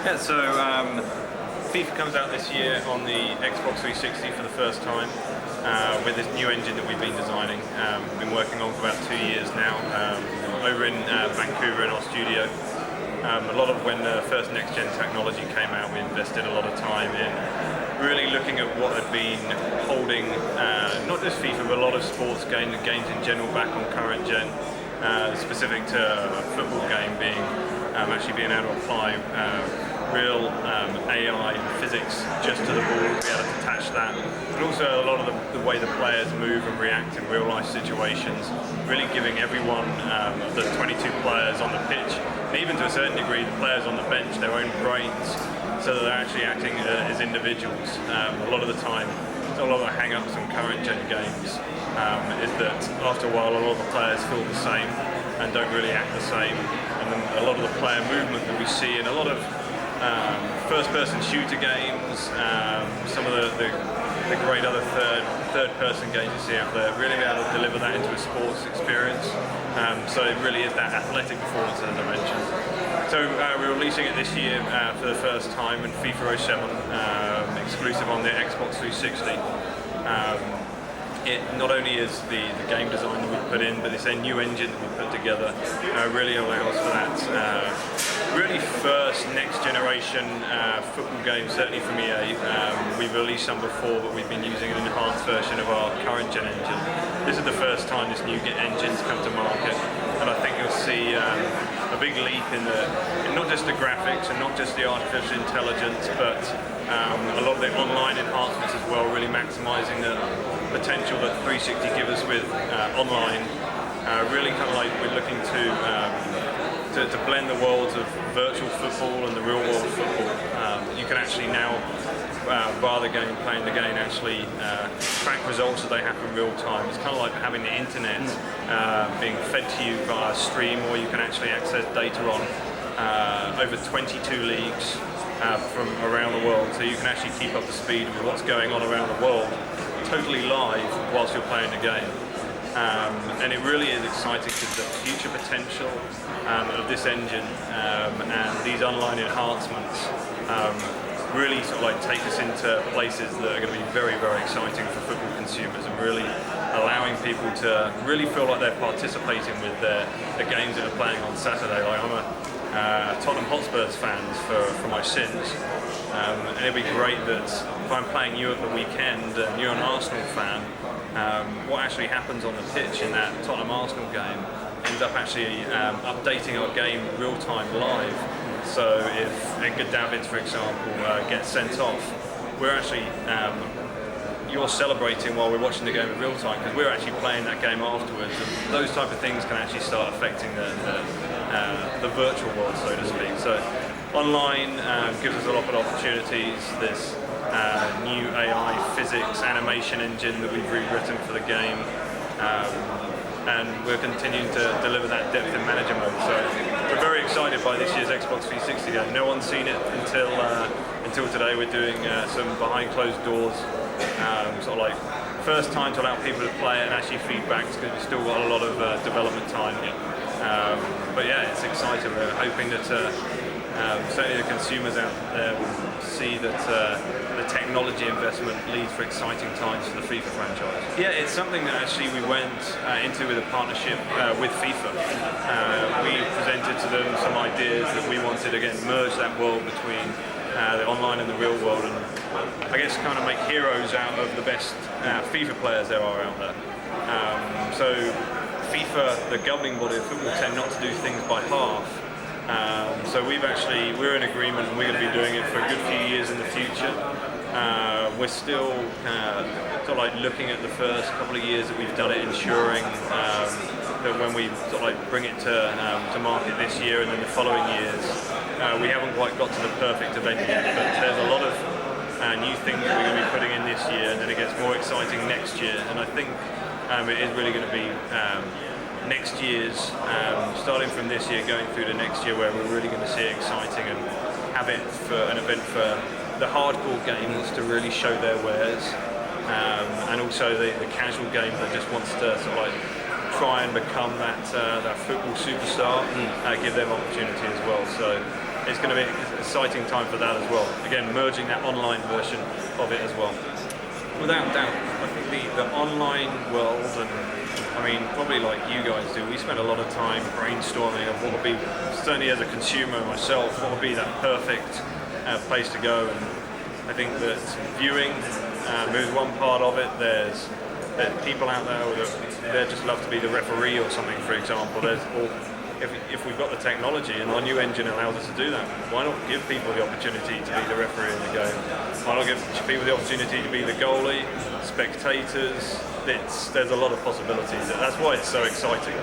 Yeah, so FIFA comes out this year on the Xbox 360 for the first time with this new engine that we've been designing. We've been working on for about 2 years now over in Vancouver in our studio. A lot of when the first next-gen technology came out, we invested a lot of time in really looking at what had been holding not just FIFA but a lot of sports games in general back on current gen, specific to a football game being actually being able to apply real AI and physics just to the ball, be able to attach that, but also a lot of the way the players move and react in real life situations, really giving everyone, the 22 players on the pitch, and even to a certain degree the players on the bench, their own brains, so that they're actually acting as individuals. A lot of the time, a lot of the hang-ups on current gen games is that after a while a lot of the players feel the same and don't really act the same, and then a lot of the player movement that we see in a lot of first-person shooter games, some of the great other third-person games you see out there, really be able to deliver that into a sports experience. So it really is that athletic performance, as I mentioned. So we're releasing it this year for the first time in FIFA 07, exclusive on the Xbox 360. It not only is the game design that we put in, but it's a new engine that we put together. Really allows for that really first next generation football game, certainly from EA. We've released some before, but we've been using an enhanced version of our current gen engine. This is the first time this new engine's come to market, and I think you'll see a big leap in not just the graphics and not just the artificial intelligence, but a lot of the online enhancements as well, really maximising the potential that 360 give us with online. Really kind of like we're looking to blend the worlds of virtual football and the real world football. You can actually now, via the game, playing the game, actually track results as they happen real time. It's kind of like having the internet being fed to you via stream, or you can actually access data on over 22 leagues from around the world, so you can actually keep up to speed with what's going on around the world, totally live whilst you're playing the game. And it really is exciting because the future potential of this engine and these online enhancements really sort of like take us into places that are going to be very, very exciting for football consumers, and really allowing people to really feel like they're participating with the games that are playing on Saturday. Like, I'm a Tottenham Hotspur's fans for my sins, and it'd be great that if I'm playing you at the weekend and you're an Arsenal fan, what actually happens on the pitch in that Tottenham Arsenal game ends up actually updating our game real time live. So if Edgar Davids, for example, gets sent off, we're actually you're celebrating while we're watching the game in real time, because we're actually playing that game afterwards, and those type of things can actually start affecting the virtual world, so to speak. So online gives us a lot of opportunities. This new AI physics animation engine that we've rewritten for the game, and we're continuing to deliver that depth in manager mode. So we're very excited by this year's Xbox 360 game. No one's seen it until today. We're doing some behind closed doors, sort of like first time to allow people to play it and actually feedback, because we've still got a lot of development time. But yeah, it's exciting. We're hoping that certainly the consumers out there will see that the technology investment leads for exciting times for the FIFA franchise. Yeah, it's something that actually we went into with a partnership with FIFA. We presented to them some ideas that we wanted, again, merge that world between the online and the real world, and I guess kind of make heroes out of the best FIFA players there are out there. So FIFA, the governing body of football, tend not to do things by half. So we're in agreement, and we're going to be doing it for a good few years in the future. We're still sort of like looking at the first couple of years that we've done it, ensuring that when we sort of like bring it to market this year and then the following years, we haven't quite got to the perfect event yet, but there's a lot of new things that we're going to be putting in this year, and then it gets more exciting next year. And I think it is really going to be next year's, starting from this year going through to next year, where we're really going to see it exciting and have it for an event for the hardcore gamers to really show their wares, and also the casual gamer that just wants to sort of like try and become that football superstar, give them opportunity as well. So it's going to be an exciting time for that as well. Again, merging that online version of it as well. Without doubt, I think the online world, and I mean, probably like you guys do, we spend a lot of time brainstorming of what would be, certainly as a consumer myself, what would be that perfect place to go. And I think that viewing moves one part of it. There's people out there that just love to be the referee or something, for example. If we've got the technology and our new engine allows us to do that, why not give people the opportunity to be the referee in the game? Why not give people the opportunity to be the goalie, spectators? There's a lot of possibilities. That's why it's so exciting.